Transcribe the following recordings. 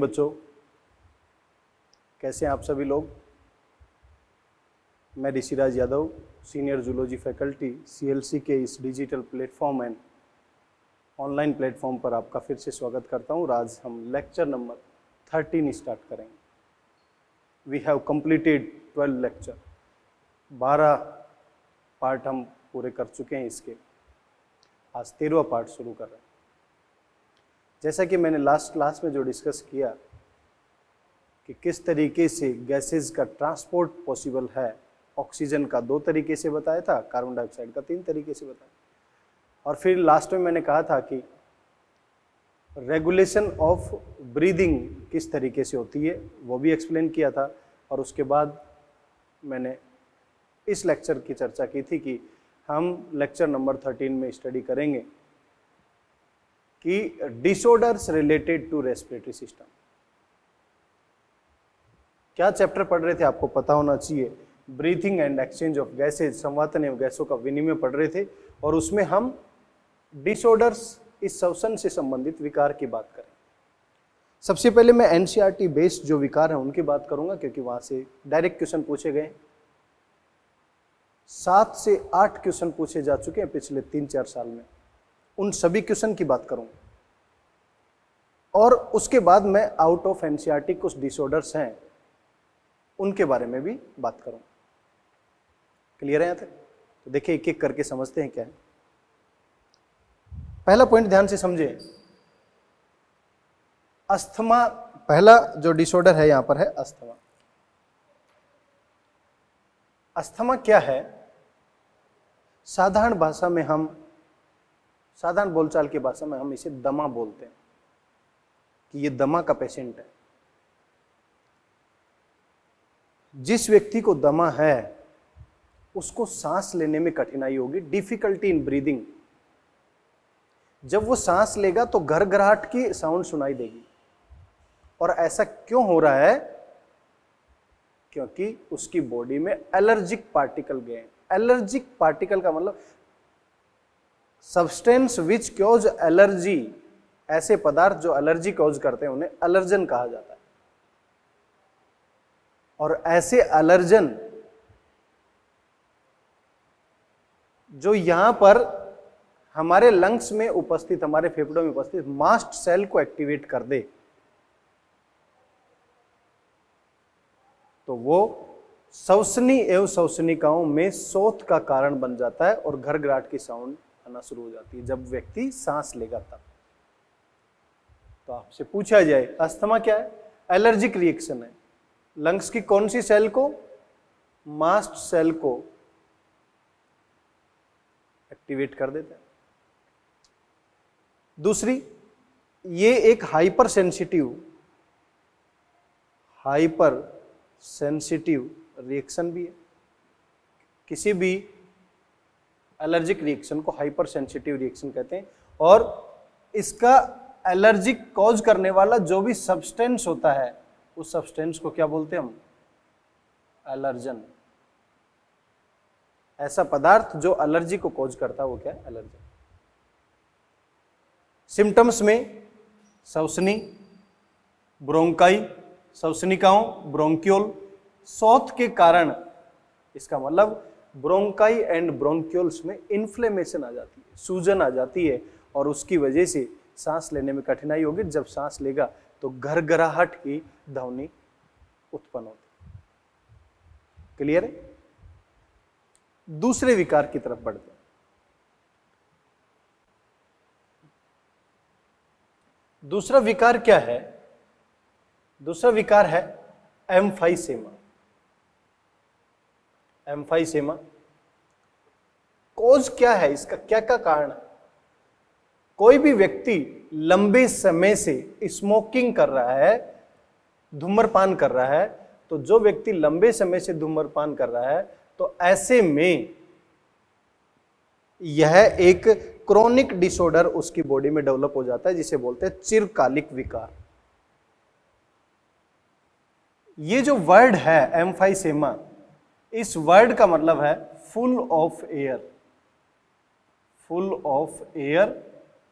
बच्चों, कैसे हैं आप सभी लोग। मैं Rishiraj Yadav, senior zoology faculty, CLC के इस digital platform and online platform पर आपका फिर से स्वागत करता हूं। आज हम लेक्चर नंबर 13 स्टार्ट करेंगे। We have completed 12 lecture, 12 part हम पूरे कर चुके हैं इसके। आज 13वां पार्ट शुरू कर रहे हैं। जैसा कि मैंने लास्ट क्लास में जो डिस्कस किया कि किस तरीके से गैसेस का ट्रांसपोर्ट पॉसिबल है, ऑक्सीजन का 2 तरीके से बताया था, कार्बन डाइऑक्साइड का 3 तरीके से बताया, और फिर लास्ट में मैंने कहा था कि रेगुलेशन ऑफ ब्रीदिंग किस तरीके से होती है वो भी एक्सप्लेन किया था। और उसके बाद मैंने इस लेक्चर की चर्चा की थी कि हम लेक्चर नंबर 13 में स्टडी करेंगे कि disorders related to respiratory system. क्या चैप्टर पढ़ रहे थे आपको पता होना चाहिए। Breathing and exchange of gases, संवातन एवं गैसों का विनिमय पढ़ रहे थे, और उसमें हम डिसऑर्डर्स, इस श्वसन से संबंधित विकार की बात करें। सबसे पहले मैं एनसीईआरटी बेस्ड जो विकार हैं उनकी बात करूंगा, क्योंकि वहां से डायरेक्ट क्वेश्चन पूछे गए। 7 से 8 क्वेश्चन पूछे जा चुके हैं पिछले 3-4 साल में। उन सभी क्वेश्चन की बात करूंगा, और उसके बाद मैं आउट ऑफ एनसीईआरटी कुछ डिसऑर्डर्स हैं उनके बारे में भी बात करूंगा। क्लियर है यहाँ तक? तो देखिए एक एक करके समझते हैं क्या है। पहला पॉइंट ध्यान से समझे, अस्थमा। पहला जो डिसऑर्डर है यहां पर है अस्थमा। अस्थमा क्या है? साधारण भाषा में हम, साधारण बोलचाल की भाषा में हम इसे दमा बोलते हैं कि ये दमा का पेशेंट है। जिस व्यक्ति को दमा है उसको सांस लेने में कठिनाई होगी, डिफिकल्टी इन ब्रीदिंग। जब वो सांस लेगा तो घरघराहट की साउंड सुनाई देगी। और ऐसा क्यों हो रहा है? क्योंकि उसकी बॉडी में एलर्जिक पार्टिकल गए हैं। एलर्जिक पार्टिकल का मतलब सब्सटेंस विच कॉज एलर्जी। ऐसे पदार्थ जो एलर्जी कॉज करते हैं उन्हें एलर्जन कहा जाता है। और ऐसे एलर्जन जो यहां पर हमारे लंग्स में उपस्थित, हमारे फेफड़ों में उपस्थित मास्ट सेल को एक्टिवेट कर दे, तो वो श्वसनी एवं श्वसनिकाओं में शोथ का कारण बन जाता है और घरघराहट की साउंड आना शुरू हो जाती है जब व्यक्ति सांस लेगा तब। तो आपसे पूछा जाए अस्थमा क्या है? एलर्जिक रिएक्शन है। लंग्स की कौन सी सेल को? मास्ट सेल को एक्टिवेट कर देता है। दूसरी, ये एक हाइपर सेंसिटिव रिएक्शन भी है। किसी भी एलर्जिक रिएक्शन को हाइपर सेंसिटिव रिएक्शन कहते हैं। और इसका एलर्जिक कॉज करने वाला जो भी सब्सटेंस होता है उस सब्सटेंस को क्या बोलते हैं हम? एलर्जन। ऐसा पदार्थ जो एलर्जी को कॉज करता है वो क्या है? एलर्जन। सिम्टम्स में श्वसनी, ब्रोंकाई, श्वसनिकाओं, ब्रोंक्यूल, शोथ के कारण, इसका मतलब ब्रोंकाई एंड ब्रोंक्यूल्स में इन्फ्लेमेशन आ जाती है, सूजन आ जाती है, और उसकी वजह से सांस लेने में कठिनाई होगी। जब सांस लेगा तो घरघराहट की ध्वनि उत्पन्न होती है। क्लियर है? दूसरे विकार की तरफ बढ़ते हैं। दूसरा विकार क्या है? दूसरा विकार है एम्फाइसेमा। एम्फाइसेमा कॉज क्या है इसका? क्या क्या कारण है? कोई भी व्यक्ति लंबे समय से स्मोकिंग कर रहा है, धूम्रपान कर रहा है, तो जो व्यक्ति लंबे समय से धूम्रपान कर रहा है तो ऐसे में यह एक क्रोनिक डिसऑर्डर उसकी बॉडी में डेवलप हो जाता है, जिसे बोलते हैं चिरकालिक विकार। ये जो वर्ड है एम्फाइसेमा, इस वर्ड का मतलब है full of air, full of air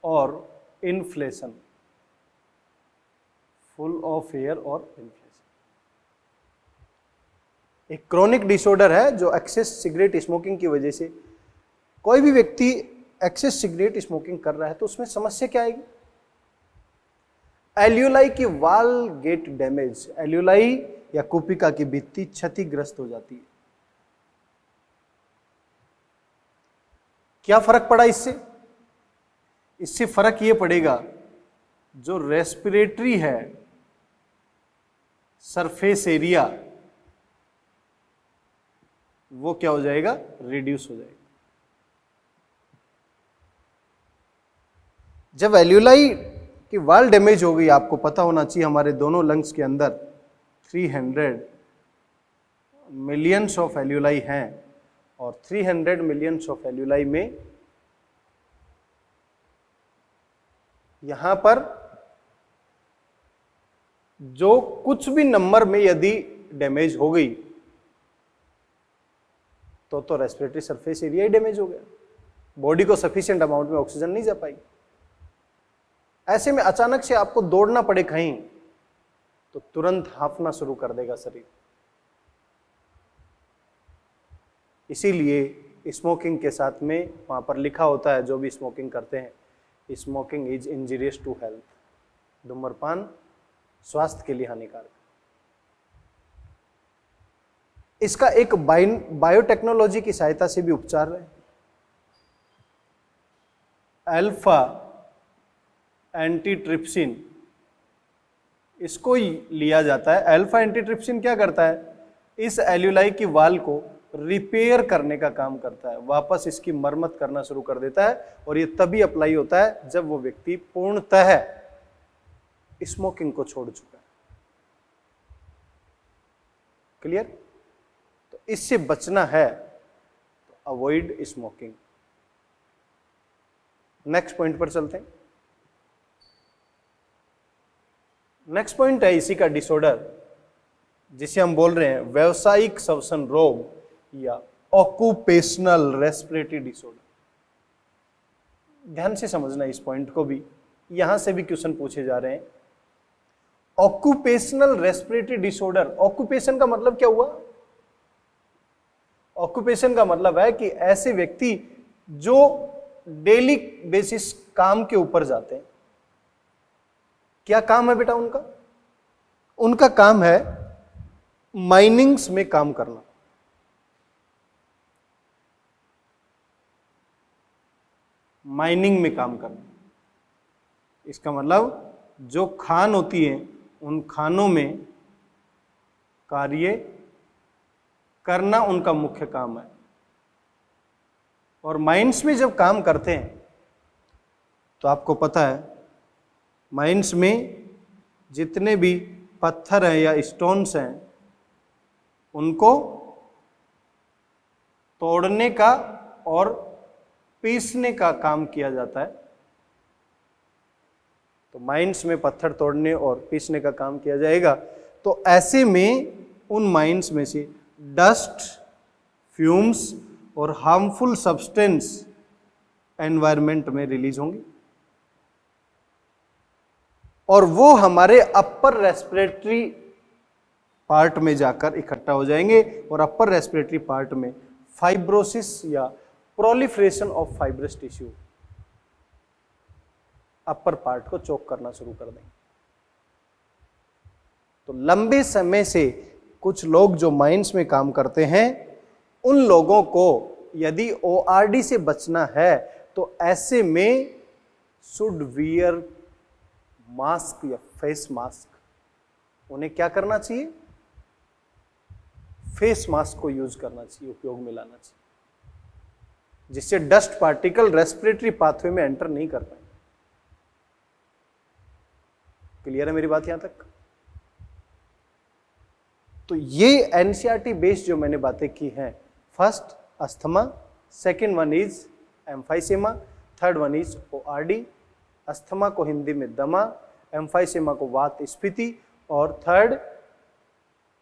और इन्फ्लेशन, फुल ऑफ एयर और इन्फ्लेशन। एक क्रोनिक डिसऑर्डर है जो एक्सेस सिगरेट स्मोकिंग की वजह से, कोई भी व्यक्ति एक्सेस सिगरेट स्मोकिंग कर रहा है तो उसमें समस्या क्या आएगी? एल्यूलाई की वाल गेट डैमेज, एल्यूलाई या कुपिका की भित्ति क्षतिग्रस्त हो जाती है। क्या फर्क पड़ा इससे? इससे फर्क यह पड़ेगा जो रेस्पिरेटरी है सरफेस एरिया वो क्या हो जाएगा? रिड्यूस हो जाएगा। जब एल्यूलाई की वाल डैमेज हो गई, आपको पता होना चाहिए हमारे दोनों लंग्स के अंदर 300 मिलियंस ऑफ एल्यूलाई हैं और 300 मिलियंस ऑफ एल्यूलाई में यहां पर जो कुछ भी नंबर में यदि डैमेज हो गई तो रेस्पिरेटरी सरफेस एरिया ही डैमेज हो गया, बॉडी को सफिशिएंट अमाउंट में ऑक्सीजन नहीं जा पाई। ऐसे में अचानक से आपको दौड़ना पड़े कहीं तो तुरंत हांफना शुरू कर देगा शरीर। इसीलिए स्मोकिंग के साथ में वहां पर लिखा होता है, जो भी स्मोकिंग करते हैं, smoking is injurious to health, धूम्रपान स्वास्थ्य के लिए हानिकारक। इसका एक बायोटेक्नोलॉजी की सहायता से भी उपचार है। अल्फा एंटीट्रिप्सिन, इसको लिया जाता है। अल्फा एंटीट्रिप्सिन क्या करता है? इस एल्यूलाई की वाल को रिपेयर करने का काम करता है, वापस इसकी मरम्मत करना शुरू कर देता है। और ये तभी अप्लाई होता है जब वो व्यक्ति पूर्णतः स्मोकिंग को छोड़ चुका है। क्लियर? तो इससे बचना है तो अवॉइड स्मोकिंग। नेक्स्ट पॉइंट पर चलते हैं। नेक्स्ट पॉइंट है इसी का डिसऑर्डर, जिसे हम बोल रहे हैं व्यावसायिक श्वसन रोग या ऑक्यूपेशनल रेस्पिरेटरी डिसऑर्डर। ध्यान से समझना इस पॉइंट को भी, यहां से भी क्वेश्चन पूछे जा रहे हैं। ऑक्यूपेशनल रेस्पिरेटरी डिसऑर्डर, ऑक्यूपेशन का मतलब क्या हुआ? ऑक्यूपेशन का मतलब है कि ऐसे व्यक्ति जो डेली बेसिस काम के ऊपर जाते हैं। क्या काम है बेटा उनका? उनका काम है माइनिंग्स में काम करना। माइनिंग में काम करना, इसका मतलब जो खान होती है उन खानों में कार्य करना उनका मुख्य काम है। और माइंस में जब काम करते हैं तो आपको पता है माइंस में जितने भी पत्थर हैं या स्टोन्स हैं उनको तोड़ने का और पीसने का काम किया जाता है। तो माइंस में पत्थर तोड़ने और पीसने का काम किया जाएगा। तो ऐसे में उन माइंस में से डस्ट, फ्यूम्स और हार्मफुल सब्सटेंस एनवायरनमेंट में रिलीज होंगी और वो हमारे अपर रेस्पिरेटरी पार्ट में जाकर इकट्ठा हो जाएंगे और अपर रेस्पिरेटरी पार्ट में फाइब्रोसिस या proliferation of fibrous tissue upper part को चोक करना शुरू कर देंगे। तो लंबे समय से कुछ लोग जो माइंस में काम करते हैं उन लोगों को यदि ओआरडी से बचना है तो ऐसे में शुड वियर मास्क या फेस मास्क। उन्हें क्या करना चाहिए? फेस मास्क को यूज करना चाहिए, उपयोग में लाना चाहिए, जिससे डस्ट पार्टिकल रेस्पिरेटरी पाथवे में एंटर नहीं कर पाए। क्लियर है मेरी बात यहां तक? तो ये एनसीईआरटी बेस्ड जो मैंने बातें की हैं, first asthma, second one is emphysema, third one is ORD. Asthma को हिंदी में दमा, एम्फाइसेमा को वात स्फीति और थर्ड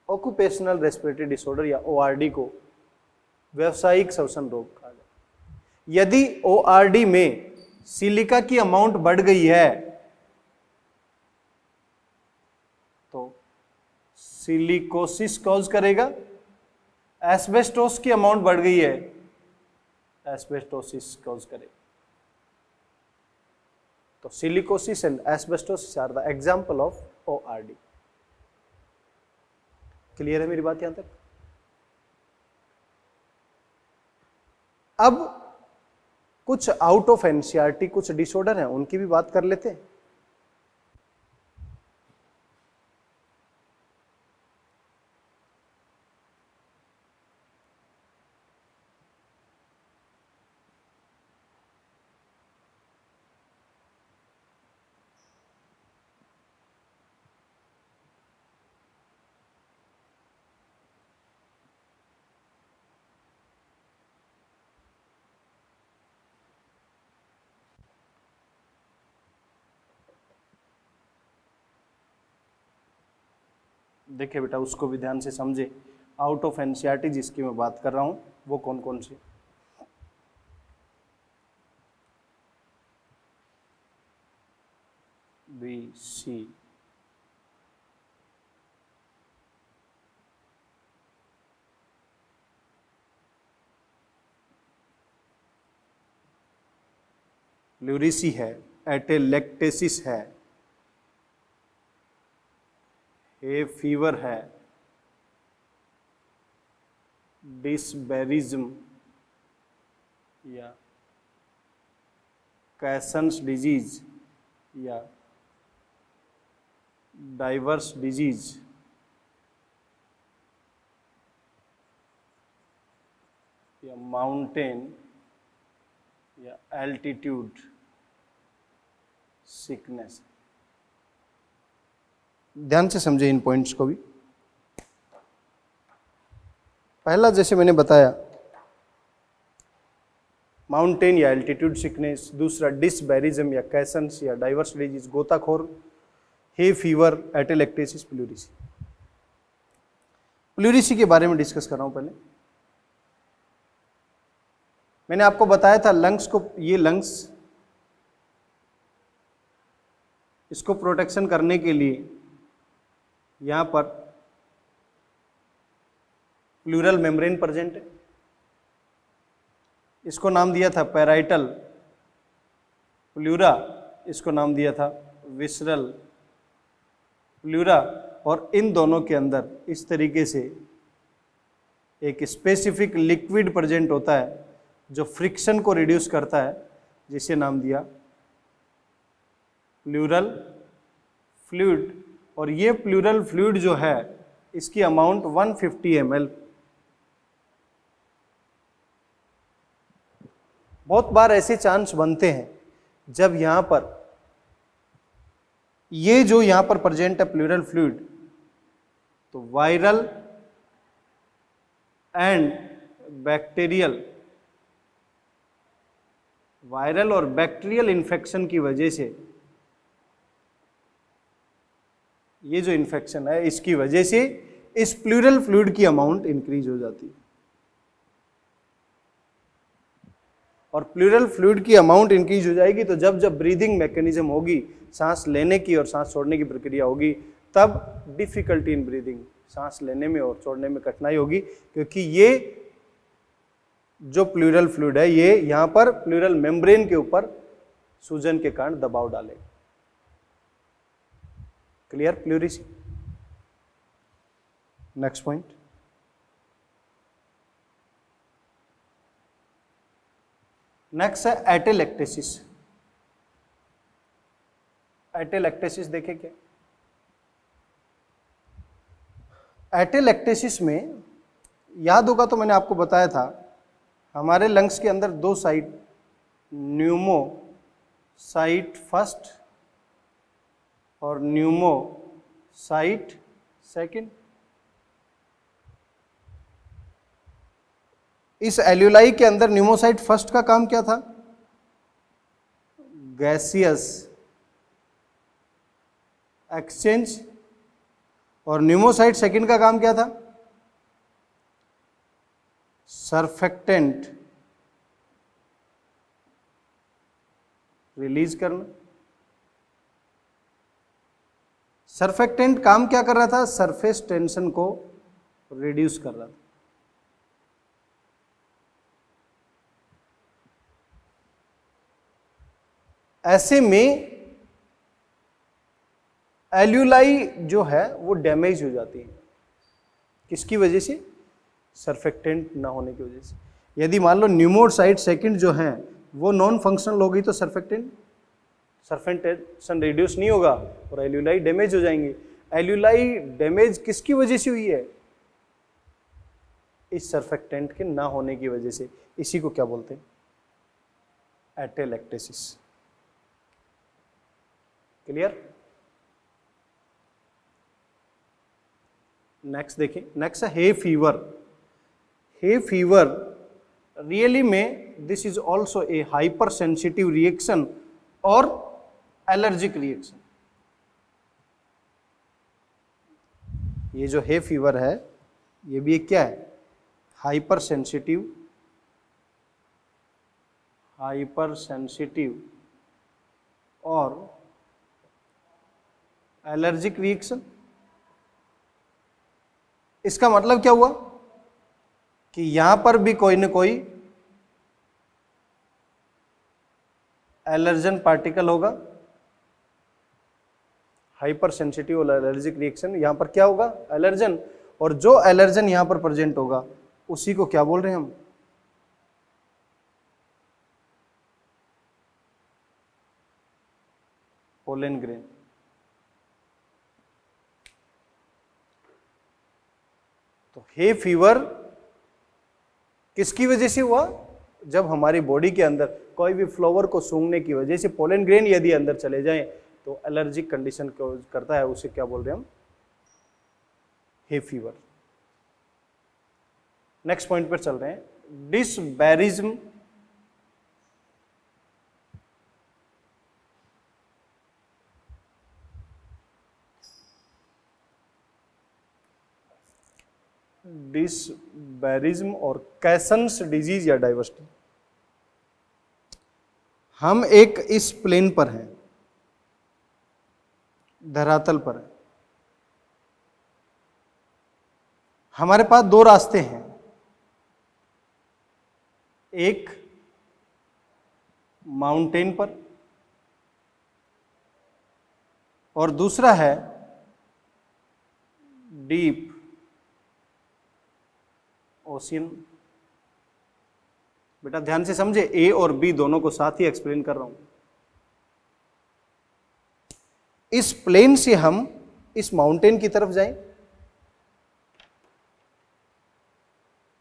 ऑक्यूपेशनल रेस्पिरेटरी डिसऑर्डर या ओआरडी को व्यावसायिक श्वसन रोग कहा जाता है। यदि ओआरडी में सिलिका की अमाउंट बढ़ गई है सिलिकोसिस कॉज करेगा, एस्बेस्टोस की अमाउंट बढ़ गई है, एस्बेस्टोसिस कॉज करेगा। तो silicosis and asbestosis are the example of ORD। Clear है मेरी बात यहां तक? अब कुछ आउट ऑफ एनसीईआरटी कुछ डिसऑर्डर हैं, उनकी भी बात कर लेते हैं। देखिए बेटा, उसको भी ध्यान से समझे। आउट ऑफ एनसीईआरटी जिसकी मैं बात कर रहा हूं वो कौन कौन से? BC, प्लूरिसी है, एटेलेक्टेसिस है, हे फीवर है, डिसबेरिज्म या कैसन्स डिजीज या डाइवर्स डिजीज या माउंटेन या एल्टीट्यूड सिकनेस। ध्यान से समझे इन पॉइंट्स को भी। पहला जैसे मैंने बताया माउंटेन या एल्टीट्यूड सिकनेस, दूसरा डिसबेरिज्म या कैसन्स या डाइवर्स डिजीज, गोताखोर, hay fever, atelectasis, pleurisy. Pleurisy के बारे में डिस्कस कर रहा हूं। पहले मैंने आपको बताया था लंग्स को, ये लंग्स इसको प्रोटेक्शन करने के लिए यहां पर प्लूरल मेम्ब्रेन प्रेजेंट है। इसको नाम दिया था पैराइटल प्लूरा, इसको नाम दिया था विसरल प्लूरा। और इन दोनों के अंदर इस तरीके से एक स्पेसिफिक लिक्विड प्रेजेंट होता है जो फ्रिक्शन को रिड्यूस करता है, जिसे नाम दिया प्लूरल फ्लूइड। और ये प्लूरल फ्लूइड जो है इसकी अमाउंट 150 ml। बहुत बार ऐसे चांस बनते हैं जब यहां पर ये जो यहां पर प्रेजेंट है प्लूरल फ्लूइड, तो वायरल एंड बैक्टीरियल, वायरल और बैक्टीरियल इन्फेक्शन की वजह से, ये जो इन्फेक्शन है इसकी वजह से इस प्लूरल फ्लूइड की अमाउंट इंक्रीज हो जाती है। और प्लूरल फ्लूइड की अमाउंट इंक्रीज हो जाएगी तो जब जब ब्रीदिंग मैकेनिज्म होगी, सांस लेने की और सांस छोड़ने की प्रक्रिया होगी, तब डिफिकल्टी इन ब्रीदिंग, सांस लेने में और छोड़ने में कठिनाई होगी, क्योंकि ये जो प्लूरल फ्लूइड है ये यहां पर प्लूरल मेम्ब्रेन के ऊपर सूजन के कारण दबाव डालेगा। Clear? Pleurisy. Next point, next है एटेलेक्टेसिस। एटेलेक्टेसिस देखें क्या? एटेलेक्टेसिस में याद होगा तो मैंने आपको बताया था हमारे लंग्स के अंदर दो साइड, न्यूमो साइट फर्स्ट और न्यूमो साइट सेकंड। इस एल्यूलाई के अंदर न्यूमोसाइट फर्स्ट का काम क्या था? Gaseous exchange. और न्यूमोसाइट सेकंड का काम क्या था? सरफेक्टेंट रिलीज करना। सरफेक्टेंट काम क्या कर रहा था? सरफेस टेंशन को रिड्यूस कर रहा था। ऐसे में एल्यूलाई जो है वो डैमेज हो जाती है। किसकी वजह से? सरफेक्टेंट ना होने की वजह से। यदि मान लो न्यूमोसाइड सेकंड जो है वो नॉन फंक्शनल होगी तो सरफेक्टेंशन रिड्यूस नहीं होगा और एल्यूलाई डैमेज हो जाएंगे। एल्यूलाई डैमेज किसकी वजह से हुई है? इस सरफेक्टेंट के ना होने की वजह से। इसी को क्या बोलते हैं? एटेलैक्टेसिस। क्लियर? नेक्स्ट देखिए, नेक्स्ट है hay fever. Hay fever really में this is also a hypersensitive reaction और एलर्जिक रिएक्शन। ये जो हे फीवर है ये भी एक क्या है? हाइपर सेंसिटिव और एलर्जिक रिएक्शन। इसका मतलब क्या हुआ कि यहां पर भी कोई ना कोई एलर्जन पार्टिकल होगा। हाइपर सेंसिटिव और एलर्जिक रिएक्शन, यहां पर क्या होगा? एलर्जन। और जो एलर्जन यहां पर प्रेजेंट होगा उसी को क्या बोल रहे हैं हम? Pollen grain. तो हे फीवर किसकी वजह से हुआ? जब हमारी बॉडी के अंदर कोई भी फ्लावर को सूंघने की वजह से पोलन ग्रेन यदि अंदर चले जाएं तो एलर्जिक कंडीशन को करता है, उसे क्या बोल रहे हैं हम? Hay fever. नेक्स्ट पॉइंट पर चल रहे हैं। डिसबैरिज्म डिसबैरिज्म और कैसन्स डिजीज या डाइवर्सिटी। हम एक इस प्लेन पर हैं, धरातल पर है। हमारे पास दो रास्ते हैं, एक माउंटेन पर और दूसरा है डीप ओशियन। बेटा ध्यान से समझे, ए और बी दोनों को साथ ही एक्सप्लेन कर रहा हूं। इस प्लेन से हम इस माउंटेन की तरफ जाएं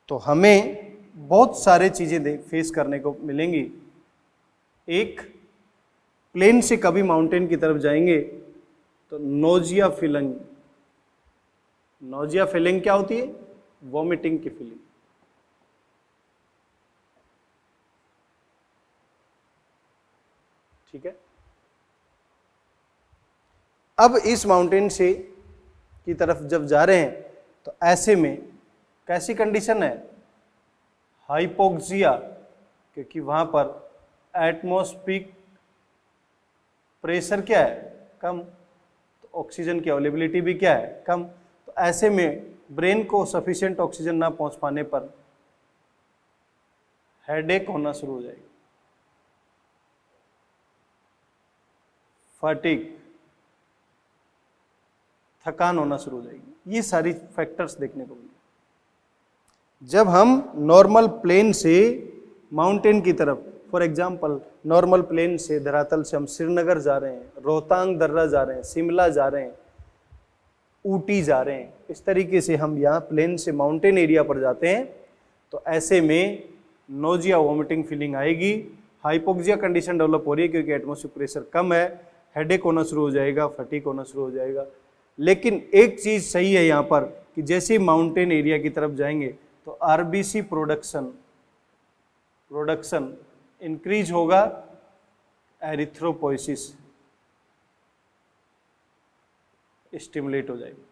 तो हमें बहुत सारे चीजें फेस करने को मिलेंगी। एक, प्लेन से कभी माउंटेन की तरफ जाएंगे तो नोजिया फीलिंग। नोजिया फीलिंग क्या होती है? वॉमिटिंग की फीलिंग। ठीक है। अब इस माउंटेन से की तरफ जब जा रहे हैं तो ऐसे में कैसी कंडीशन है? हाइपोक्सिया, क्योंकि वहां पर एटमॉस्फेरिक प्रेशर क्या है? कम। तो ऑक्सीजन की अवेलेबिलिटी भी क्या है? कम। तो ऐसे में ब्रेन को सफिशिएंट ऑक्सीजन ना पहुंच पाने पर हेडेक होना शुरू हो जाएगी, फटीग, थकान होना शुरू हो जाएगी। ये सारी फैक्टर्स देखने को मिले। जब हम नॉर्मल प्लेन से माउंटेन की तरफ, फॉर एग्जांपल नॉर्मल प्लेन से धरातल से हम श्रीनगर जा रहे हैं, रोहतांग दर्रा जा रहे हैं, शिमला जा रहे हैं, ऊटी जा रहे हैं, इस तरीके से हम यहाँ प्लेन से माउंटेन एरिया पर जाते हैं तो ऐसे में नोजिया वॉमिटिंग फीलिंग आएगी। हाइपोक्सिया कंडीशन डेवलप हो रही है क्योंकि एटमॉस्फेरिक प्रेशर कम है, हेडेक होना शुरू हो जाएगा, फटीग होना शुरू हो जाएगा। लेकिन एक चीज़ सही है यहाँ पर कि जैसे ही माउंटेन एरिया की तरफ जाएंगे तो आरबीसी प्रोडक्शन इंक्रीज होगा, एरिथ्रोपोइसिस स्टिमुलेट हो जाएगी।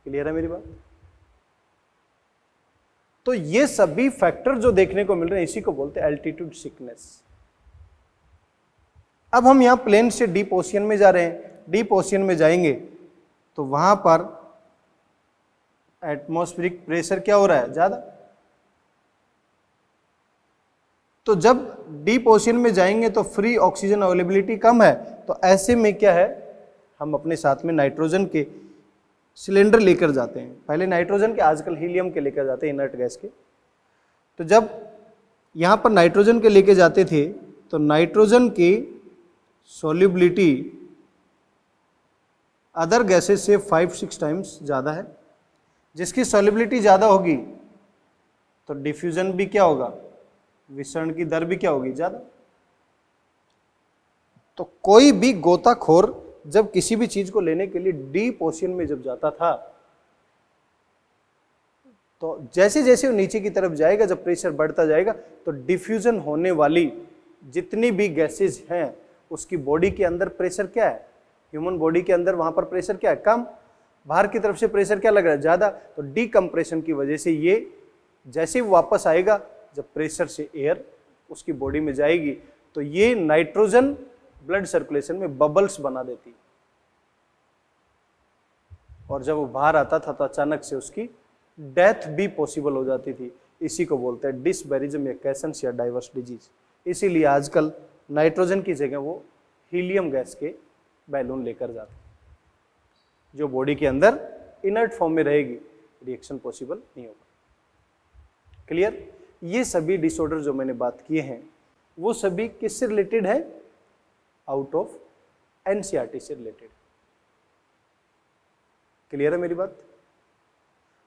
क्लियर है मेरी बात? तो ये सभी फैक्टर जो देखने को मिल रहे हैं इसी को बोलते हैं एल्टीट्यूड सिकनेस। अब हम यहाँ प्लेन से डीप ओशियन में जा रहे हैं, डीप ओशियन में जाएंगे तो वहां पर एटमॉस्फेरिक प्रेशर क्या हो रहा है, ज्यादा। तो जब डीप ओशियन में जाएंगे तो फ्री ऑक्सीजन अवेलेबिलिटी कम है, तो ऐसे में क्या है, हम अपने साथ में नाइट्रोजन के सिलेंडर लेकर जाते हैं। पहले नाइट्रोजन के, आजकल हीलियम के लेकर जाते हैं, इनर्ट गैस के। तो जब यहाँ पर नाइट्रोजन के लेके जाते थे तो नाइट्रोजन की सॉल्युबिलिटी अदर गैसेस से 5-6 टाइम्स ज़्यादा है। जिसकी सॉल्युबिलिटी ज़्यादा होगी तो डिफ्यूजन भी क्या होगा, विसरण की दर भी क्या होगी, ज़्यादा। तो कोई भी गोताखोर जब किसी भी चीज़ को लेने के लिए डीप ओशियन में जब जाता था तो जैसे जैसे वो नीचे की तरफ जाएगा, जब प्रेशर बढ़ता जाएगा तो डिफ्यूजन होने वाली जितनी भी गैसेज हैं उसकी बॉडी के अंदर प्रेशर क्या है, ह्यूमन बॉडी के अंदर वहां पर प्रेशर क्या है, कम। बाहर की तरफ से प्रेशर क्या लग रहा है, ज्यादा। तो डीकम्प्रेशन की वजह से ये जैसे ही वापस आएगा, जब प्रेशर से एयर उसकी बॉडी में जाएगी तो ये नाइट्रोजन ब्लड सर्कुलेशन में बबल्स बना देती, और जब वो बाहर आता था तो अचानक से उसकी डेथ भी पॉसिबल हो जाती थी। इसी को बोलते हैं डिसबैरिज्म या कैसेंस या डाइवर्स डिजीज। इसीलिए आजकल नाइट्रोजन की जगह वो हीलियम गैस के बैलून लेकर जाते हैं, जो बॉडी के अंदर इनर्ट फॉर्म में रहेगी, रिएक्शन पॉसिबल नहीं होगा। क्लियर। ये सभी डिसऑर्डर जो मैंने बात किए हैं वो सभी किससे रिलेटेड है, आउट ऑफ एनसीईआरटी से रिलेटेड। क्लियर है मेरी बात।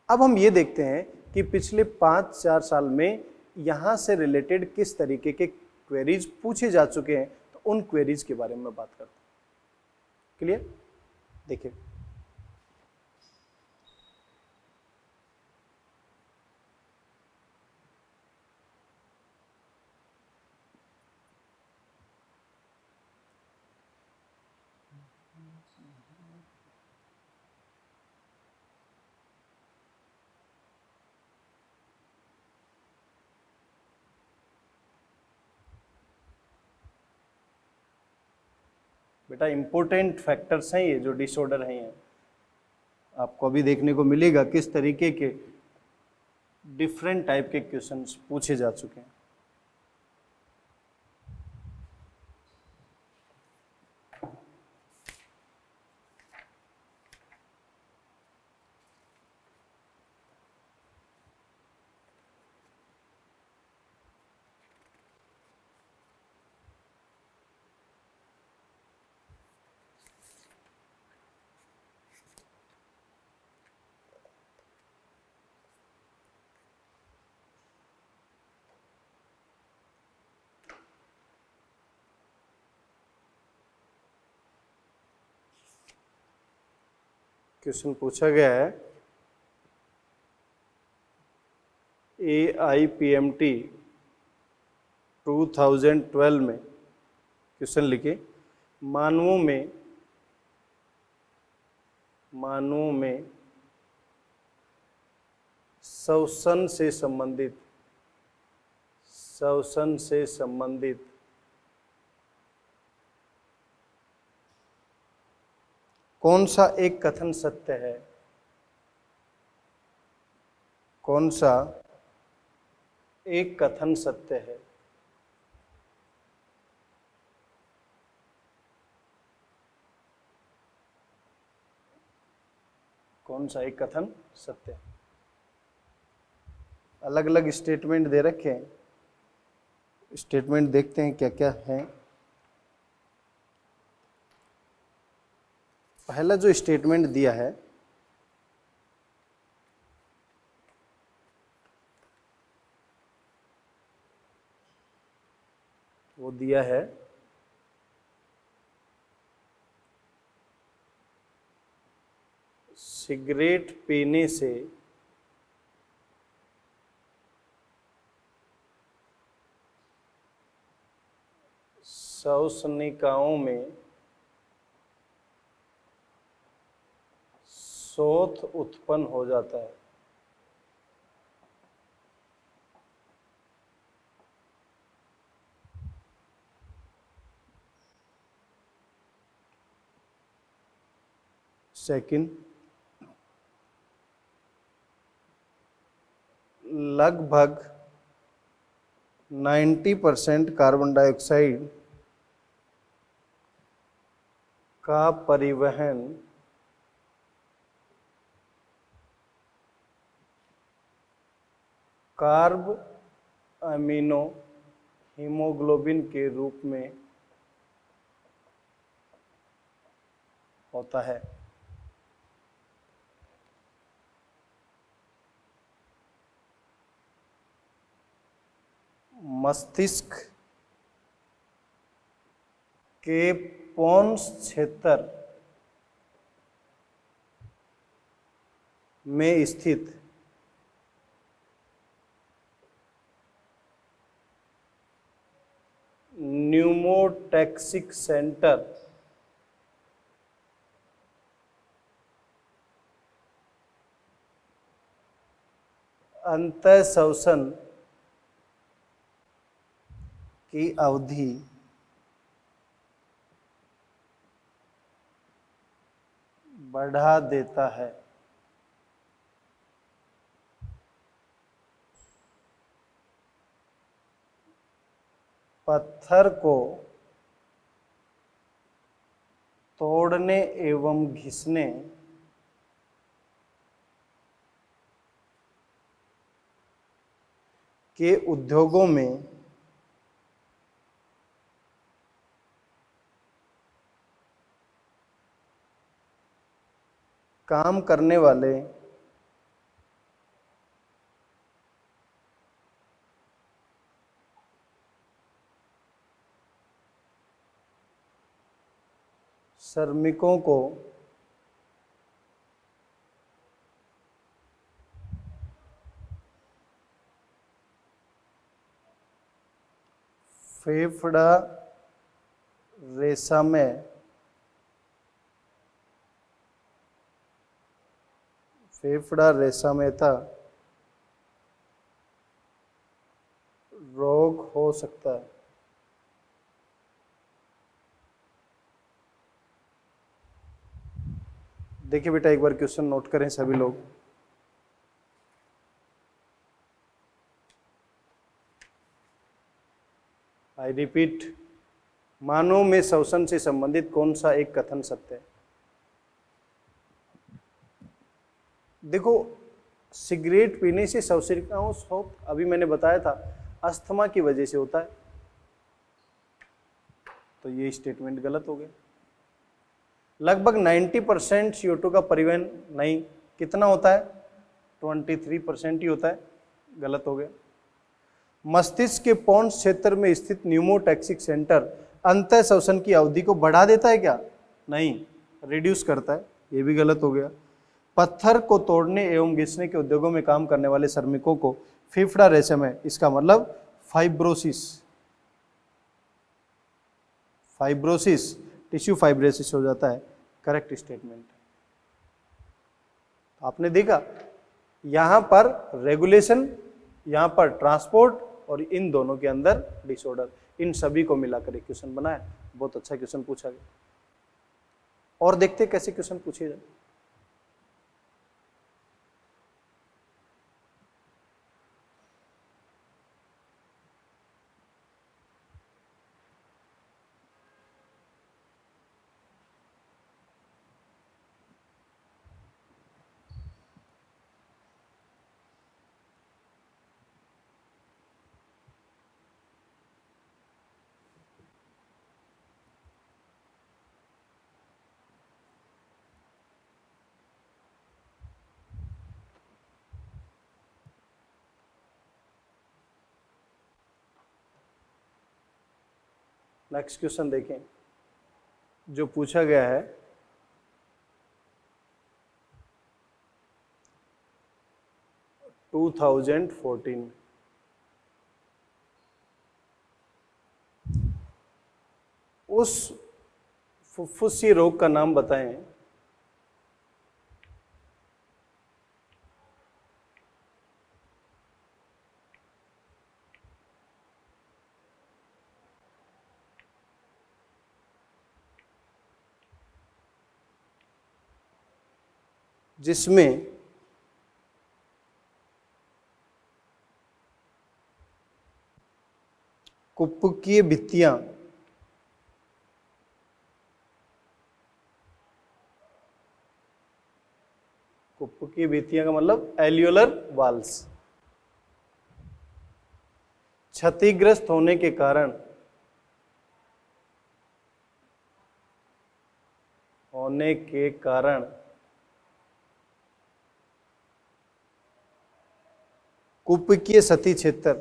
अब हम ये देखते हैं कि पिछले 5-4 साल में यहां से रिलेटेड किस तरीके के क्वेरीज पूछे जा चुके हैं, तो उन क्वेरीज के बारे में बात करते हैं। क्लियर। देखिए बेटा, इंपॉर्टेंट फैक्टर्स हैं ये जो डिसऑर्डर हैं, ये आपको अभी देखने को मिलेगा किस तरीके के डिफरेंट टाइप के क्वेश्चंस पूछे जा चुके हैं। क्वेश्चन पूछा गया है AIPMT 2012 में, क्वेश्चन लिखे, मानवों में श्वसन से संबंधित कौन सा एक कथन सत्य है, कौन सा एक कथन सत्य है। कौन सा एक कथन सत्य है। अलग अलग स्टेटमेंट दे रखे हैं, स्टेटमेंट देखते हैं क्या क्या है। पहला जो स्टेटमेंट दिया है वो दिया है सिगरेट पीने से श्वसनिकाओं में शोथ उत्पन्न हो जाता है। सेकंड, लगभग 90% कार्बन डाइऑक्साइड का परिवहन कार्ब अमीनो हीमोग्लोबिन के रूप में होता है। मस्तिष्क के पोन्स क्षेत्र में स्थित न्यूमोटैक्सिक सेंटर अंतःश्वसन की अवधि बढ़ा देता है। पत्थर को तोड़ने एवं घिसने के उद्योगों में काम करने वाले श्रमिकों को फेफड़ा रेशमें रेशमेता रोग हो सकता है। देखिए बेटा, एक बार क्वेश्चन नोट करें सभी लोग। आई रिपीट, मानव में श्वसन से संबंधित कौन सा एक कथन सत्य है? देखो, सिगरेट पीने से श्वसिकाओं शोथ, अभी मैंने बताया था, अस्थमा की वजह से होता है, तो ये स्टेटमेंट गलत हो गया। लगभग 90% CO2 का परिवहन नहीं, कितना होता है? 23% ही होता है, गलत हो गया। मस्तिष्क के पोन्स क्षेत्र में स्थित न्यूमोटैक्सिक सेंटर अंतःश्वसन की अवधि को बढ़ा देता है क्या? नहीं, रिड्यूस करता है, ये भी गलत हो गया। पत्थर को तोड़ने एवं घिसने के उद्योगों में काम करने वाले श्रमिकों को फेफड़ा रेशम, इसका मतलब फाइब्रोसिस, टिश्यू फाइब्रोसिस हो जाता है, करेक्ट स्टेटमेंट। आपने देखा, यहां पर रेगुलेशन, यहां पर ट्रांसपोर्ट, और इन दोनों के अंदर डिसऑर्डर, इन सभी को मिलाकर एक क्वेश्चन बनाया। बहुत अच्छा क्वेश्चन पूछा गया, और देखते कैसे क्वेश्चन पूछे जाए। नेक्स्ट क्वेश्चन देखें जो पूछा गया है। टू 2014 उस फुफ्फुसी रोग का नाम बताएं जिसमें कुप्पकीय भित्तियां कुप्पकीय भित्तियां का मतलब एल्यूलर वाल्स क्षतिग्रस्त होने के कारण कुप्पकीय सतही क्षेत्र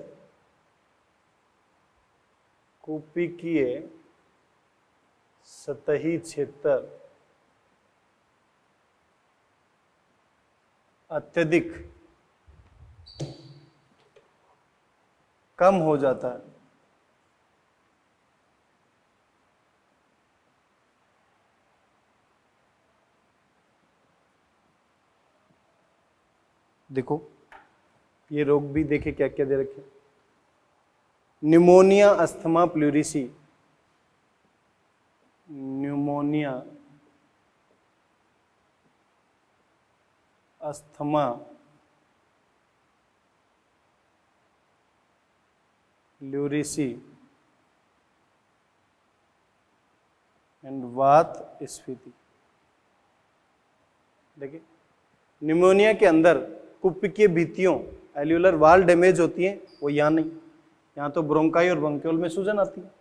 कुप्पकीय सतही क्षेत्र अत्यधिक कम हो जाता है। देखो ये रोग भी देखे क्या क्या दे रखे, pneumonia, asthma, pleurisy, pneumonia, asthma, pleurisy and वात स्फीति। देखिए निमोनिया के अंदर कुप्पकीय भित्तियों एल्यूलर वाल डैमेज होती है, वो यहाँ नहीं, यहाँ तो ब्रोंकाई और ब्रोंक्यूल में सूजन आती है।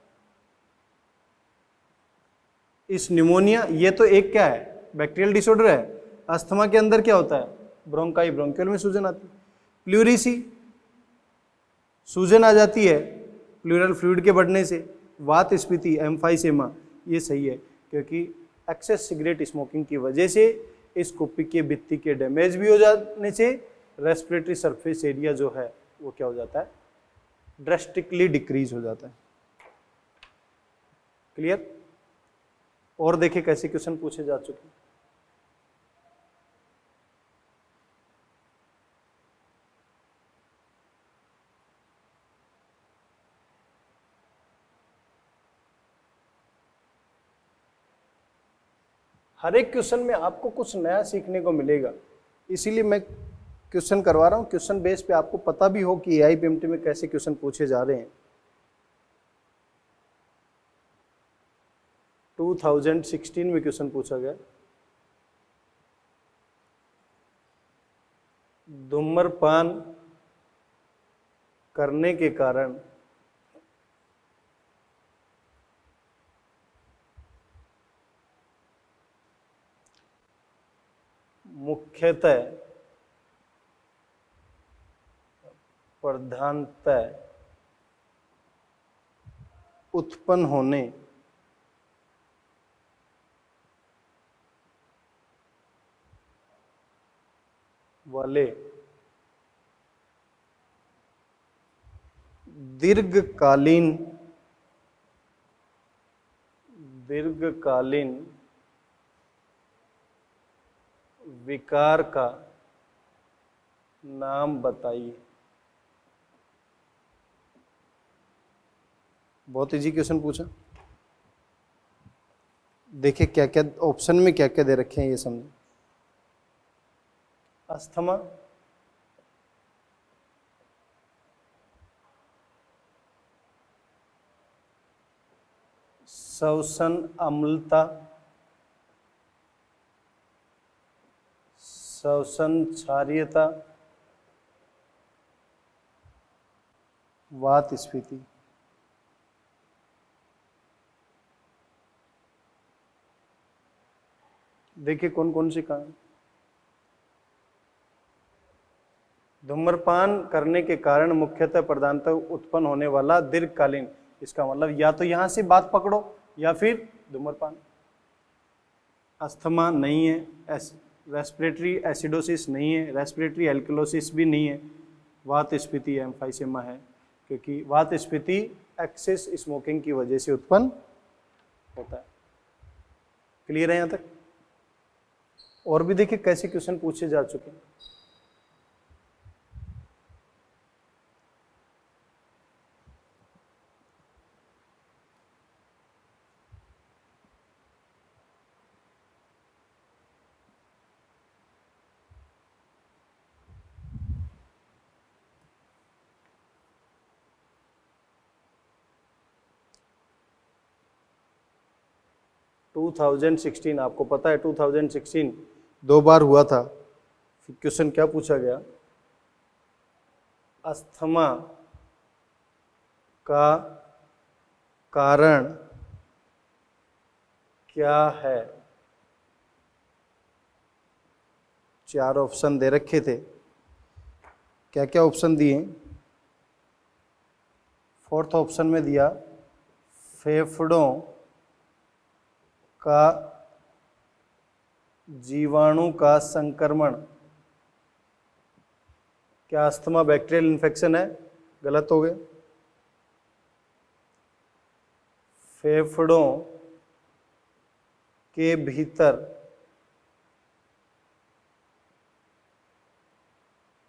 इस निमोनिया, ये तो एक क्या है, बैक्टीरियल डिसऑर्डर है। अस्थमा के अंदर क्या होता है, ब्रोंकाई ब्रोंक्यूल में सूजन आती है। प्लूरिसी, सूजन आ जाती है प्लूरल फ्लूइड के बढ़ने से। वात स्फीति, एम्फाइसेमा, ये सही है क्योंकि एक्सेस सिगरेट स्मोकिंग की वजह से इस कुप्पकीय भित्ति के डैमेज भी हो जाने से रेस्पिरेटरी सरफेस एरिया जो है वो क्या हो जाता है, ड्रेस्टिकली डिक्रीज हो जाता है। क्लियर? और देखिए कैसे क्वेश्चन पूछे जा चुके हैं। हर एक क्वेश्चन में आपको कुछ नया सीखने को मिलेगा, इसीलिए मैं क्वेश्चन करवा रहा हूँ। क्वेश्चन बेस पे आपको पता भी हो कि AIPMT में कैसे क्वेश्चन पूछे जा रहे हैं। 2016 में क्वेश्चन पूछा गया, धूम्रपान करने के कारण मुख्यतः प्रधानतः उत्पन्न होने वाले दीर्घकालीन विकार का नाम बताइए। बहुत इजी क्वेश्चन पूछा। देखिए क्या क्या ऑप्शन में क्या क्या दे रखे हैं ये समझो। अस्थमा, श्वसन अम्लता, श्वसन क्षारीयता, वात स्फीति। देखिए कौन कौन से कारण। धूम्रपान करने के कारण मुख्यतः प्रधानतः उत्पन्न होने वाला दीर्घकालीन, इसका मतलब या तो यहां से बात पकड़ो या फिर धूम्रपान। अस्थमा नहीं है, रेस्पिरेटरी एसिडोसिस नहीं है, रेस्पिरेटरी एल्कलोसिस भी नहीं है, वात स्फीति एम्फाइसेमा है क्योंकि वात स्फीति एक्सेस स्मोकिंग की वजह से उत्पन्न होता है। क्लियर है यहाँ तक? और भी देखिए कैसे क्वेश्चन पूछे जा चुके हैं। 2016, आपको पता है 2016 2 बार हुआ था। फिर क्वेश्चन क्या पूछा गया, अस्थमा का कारण क्या है। 4 ऑप्शन दे रखे थे, क्या क्या ऑप्शन दिए। 4th ऑप्शन में दिया फेफड़ों का जीवाणु का संक्रमण। क्या अस्थमा बैक्टीरियल इन्फेक्शन है? गलत हो गया। फेफड़ों के भीतर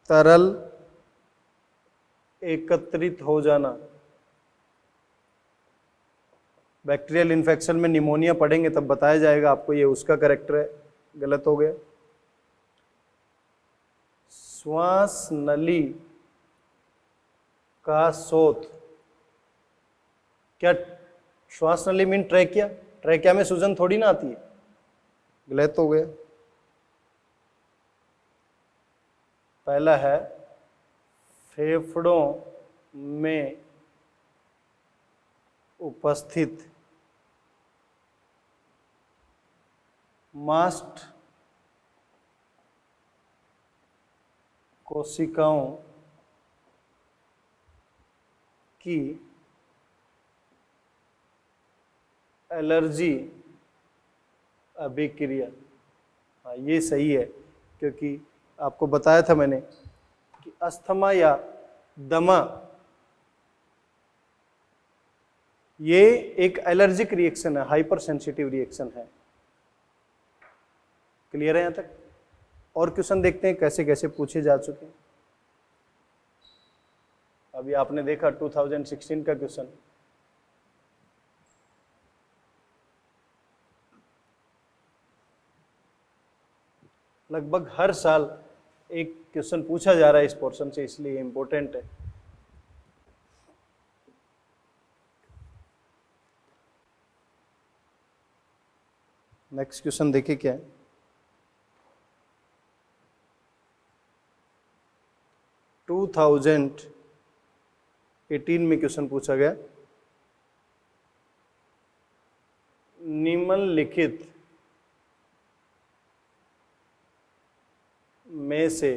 तरल एकत्रित हो जाना। बैक्टीरियल इन्फेक्शन में निमोनिया पढ़ेंगे तब बताया जाएगा आपको, ये उसका करेक्टर है। गलत हो गया। श्वास नली का शोथ। क्या श्वास नली मीन ट्रैकिया? ट्रैकिया में सूजन थोड़ी ना आती है। गलत हो गया। पहला है फेफड़ों में उपस्थित मास्ट कोशिकाओं की एलर्जी अभिक्रिया। हाँ, ये सही है, क्योंकि आपको बताया था मैंने कि अस्थमा या दमा ये एक एलर्जिक रिएक्शन है, हाइपर सेंसिटिव रिएक्शन है। क्लियर है यहां तक? और क्वेश्चन देखते हैं कैसे कैसे पूछे जा चुके हैं। अभी आपने देखा 2016 का क्वेश्चन। लगभग हर साल एक क्वेश्चन पूछा जा रहा है इस पोर्शन से, इसलिए इंपॉर्टेंट है। नेक्स्ट क्वेश्चन देखिए क्या है। टू 2018 में क्वेश्चन पूछा गया, निम्नलिखित में से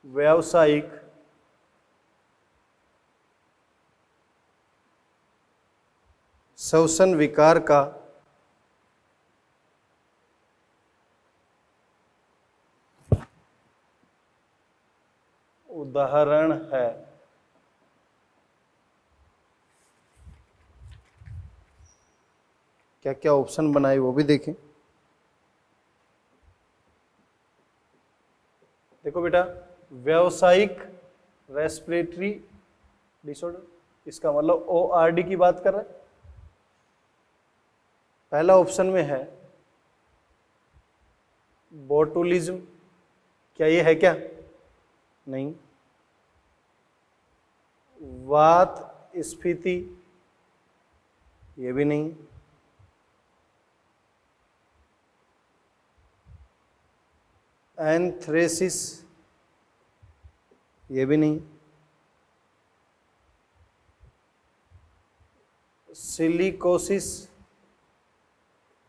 व्यावसायिक श्वसन विकार का उदाहरण है। क्या क्या ऑप्शन बनाए वो भी देखें। देखो बेटा, व्यावसायिक रेस्पिरेटरी डिसऑर्डर, इसका मतलब ORD की बात कर रहा है। पहला ऑप्शन में है बोटुलिज्म। क्या ये है क्या? नहीं। वात स्फीति, ये भी नहीं। एंथ्रेसिस, ये भी नहीं। सिलिकोसिस,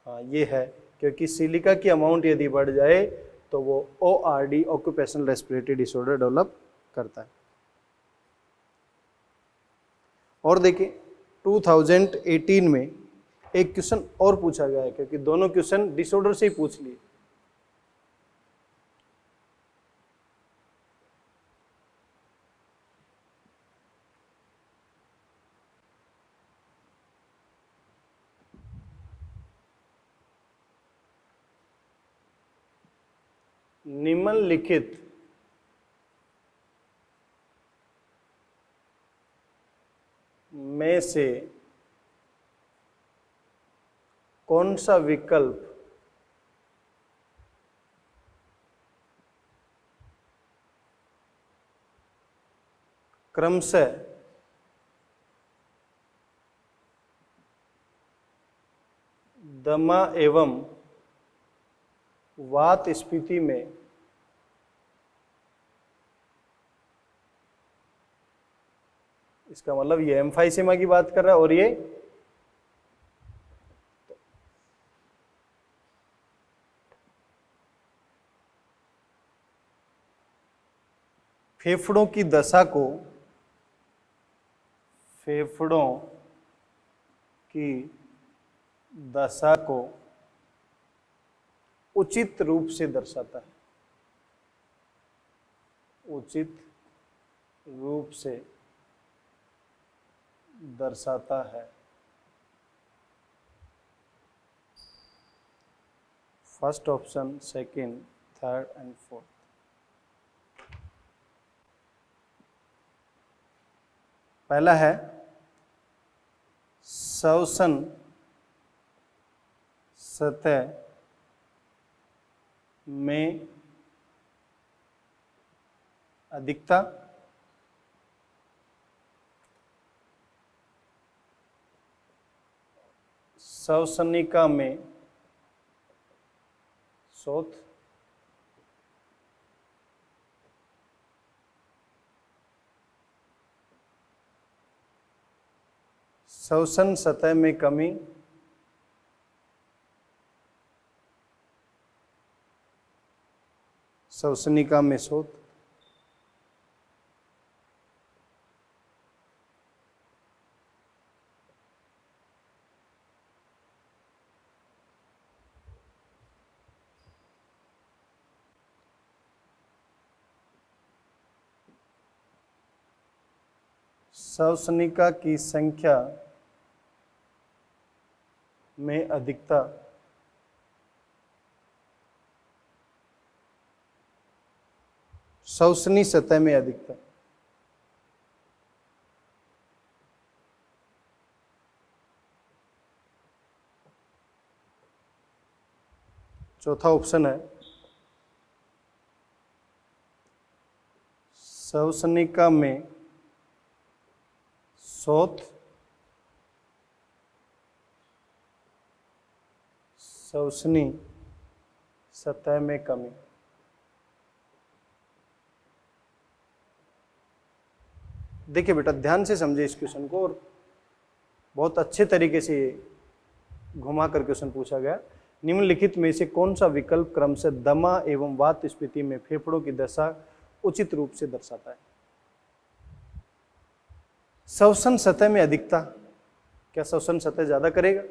हाँ ये है, क्योंकि सिलिका की अमाउंट यदि बढ़ जाए तो वो ORD occupational respiratory disorder develop करता है। और देखिए 2018 में एक क्वेश्चन और पूछा गया है, क्योंकि दोनों क्वेश्चन डिसऑर्डर से ही पूछ लिए। निम्नलिखित में से कौन सा विकल्प क्रमशः दमा एवं वात स्फीति में इसका मतलब ये एम्फाइसेमा की बात कर रहा है, और ये फेफड़ों की दशा को, फेफड़ों की दशा को उचित रूप से दर्शाता है, उचित रूप से दर्शाता है। First option, second, third and fourth. पहला है श्वसन सतह में अधिकता, श्वसनिका में शोथ, श्वसन सतह में कमी, श्वसनिका में शोथ, श्वसनिका की संख्या में अधिकता, श्वसनी सतह में अधिकता। चौथा ऑप्शन है श्वसनिका में शोथ, श्वसनी सतह में कमी। देखिए बेटा, ध्यान से समझे इस क्वेश्चन को, और बहुत अच्छे तरीके से घुमा कर क्वेश्चन पूछा गया। निम्नलिखित में से कौन सा विकल्प क्रम से दमा एवं वात स्फीति में फेफड़ों की दशा उचित रूप से दर्शाता है? श्वसन सतह में अधिकता, क्या श्वसन सतह ज्यादा करेगा?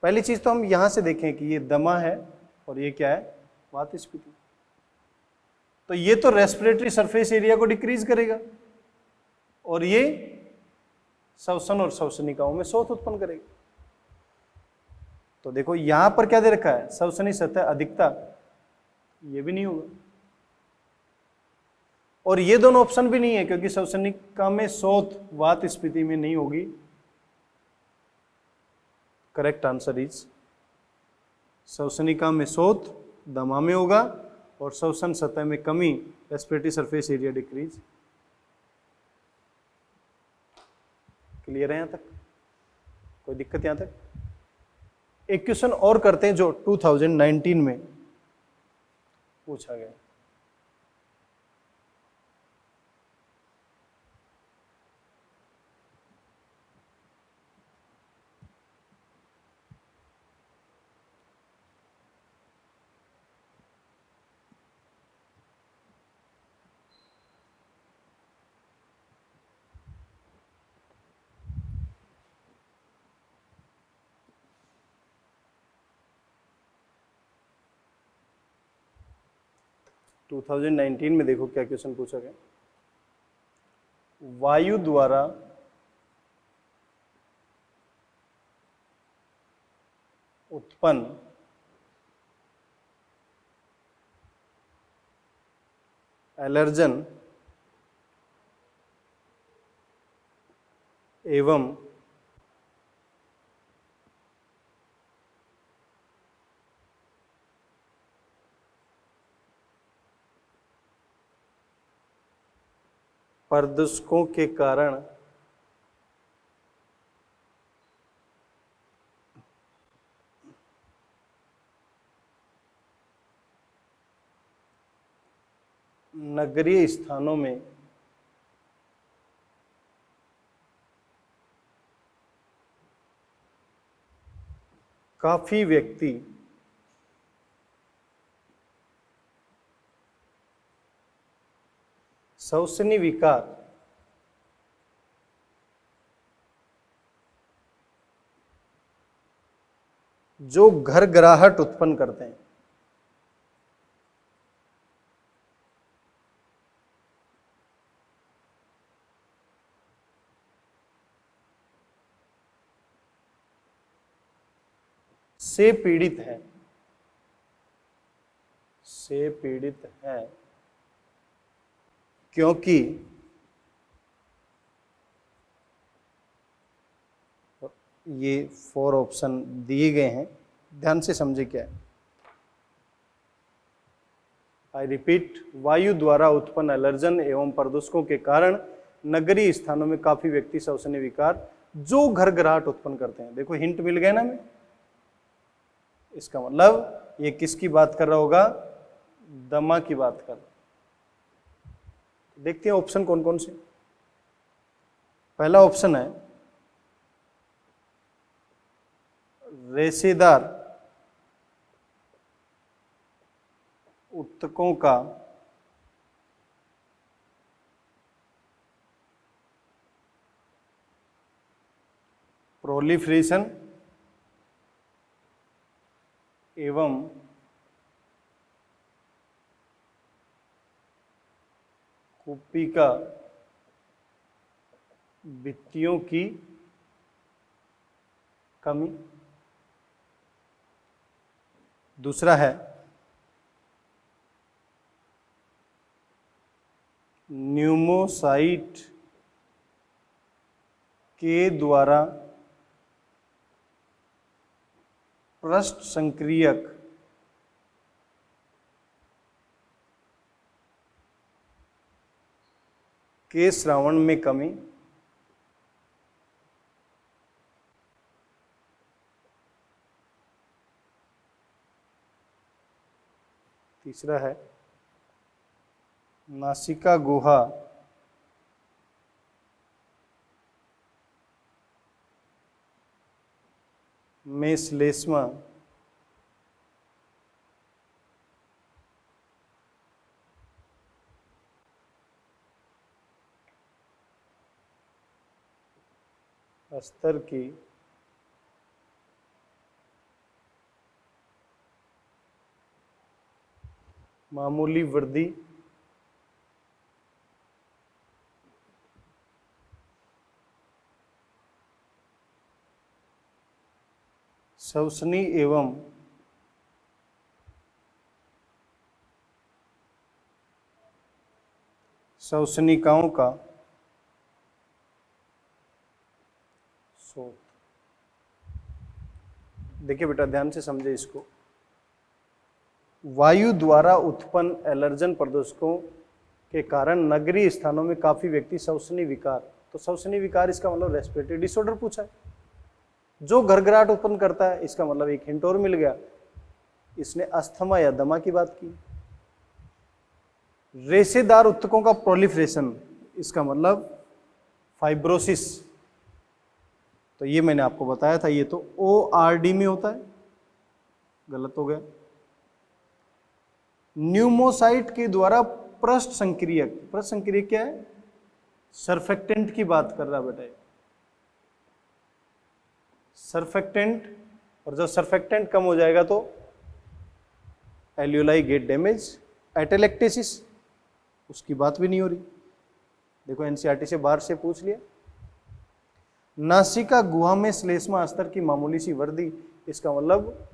पहली चीज तो हम यहां से देखें कि ये दमा है और ये क्या है, वात स्फीति। तो ये तो रेस्पिरेटरी सरफेस एरिया को डिक्रीज करेगा, और ये श्वसन और श्वसनिकाओं में शोथ उत्पन्न करेगा। तो देखो यहां पर क्या दे रखा है, श्वसनी सतह अधिकता, ये भी नहीं होगा, और ये दोनों ऑप्शन भी नहीं है, क्योंकि श्वसनिका में शोथ वात स्फीति में नहीं होगी। करेक्ट आंसर इज श्वसनिका में शोथ दमा में होगा, और श्वसन सतह में कमी respiratory surface area decrease. Clear है यहां तक? कोई दिक्कत यहां तक? एक क्वेश्चन और करते हैं जो 2019 में पूछा गया। टू 2019 में देखो क्या क्वेश्चन पूछा गया। वायु द्वारा उत्पन्न एलर्जन एवं प्रदूषकों के कारण नगरीय स्थानों में काफी व्यक्ति शवसनी विकार जो घरघराहट उत्पन्न करते हैं, से पीड़ित है, क्योंकि ये 4 ऑप्शन दिए गए हैं, ध्यान से समझे क्या है। आई रिपीट, वायु द्वारा उत्पन्न एलर्जन एवं प्रदूषकों के कारण नगरीय स्थानों में काफी व्यक्ति शवसनी विकार जो घरघराहट उत्पन्न करते हैं। देखो हिंट मिल गया ना, मैं इसका मतलब ये किसकी बात कर रहा होगा, दमा की बात कर रहा। देखते हैं ऑप्शन कौन कौन से। पहला ऑप्शन है रेशेदार उत्तकों का प्रोलिफरेशन एवं कुप्पिका भित्तियों की कमी। दूसरा है न्यूमोसाइट के द्वारा पृष्ठ संक्रियक के श्रावण में कमी। तीसरा है नासिका गुहा में श्लेष्मा स्तर की मामूली वृद्धि शवसनी एवं शवसनिकाओं का शोथ। देखिए बेटा ध्यान से समझे इसको। वायु द्वारा उत्पन्न एलर्जन प्रदूषकों के कारण नगरीय स्थानों में काफी व्यक्ति शवसनी विकार, तो शवसनी विकार इसका मतलब रेस्पिरेटरी डिसऑर्डर पूछा है जो घरघराहट उत्पन्न करता है। इसका मतलब एक हिंट और मिल गया, इसने अस्थमा या दमा की बात की। रेशेदार उत्तकों का प्रोलिफरेशन, इसका मतलब फाइब्रोसिस, तो ये मैंने आपको बताया था, ये तो ORD में होता है, गलत हो गया। न्यूमोसाइट के द्वारा पृष्ठ संक्रियक, पृष्ठ संक्रियक क्या है, सर्फेक्टेंट की बात कर रहा बेटा, सर्फेक्टेंट, और जब सर्फेक्टेंट कम हो जाएगा तो एल्यूलाई गेट डैमेज, एटेलेक्टेसिस, उसकी बात भी नहीं हो रही। देखो एनसीईआरटी से बाहर से पूछ लिया। नासिका गुहा में श्लेष्मा स्तर की मामूली सी वृद्धि, इसका मतलब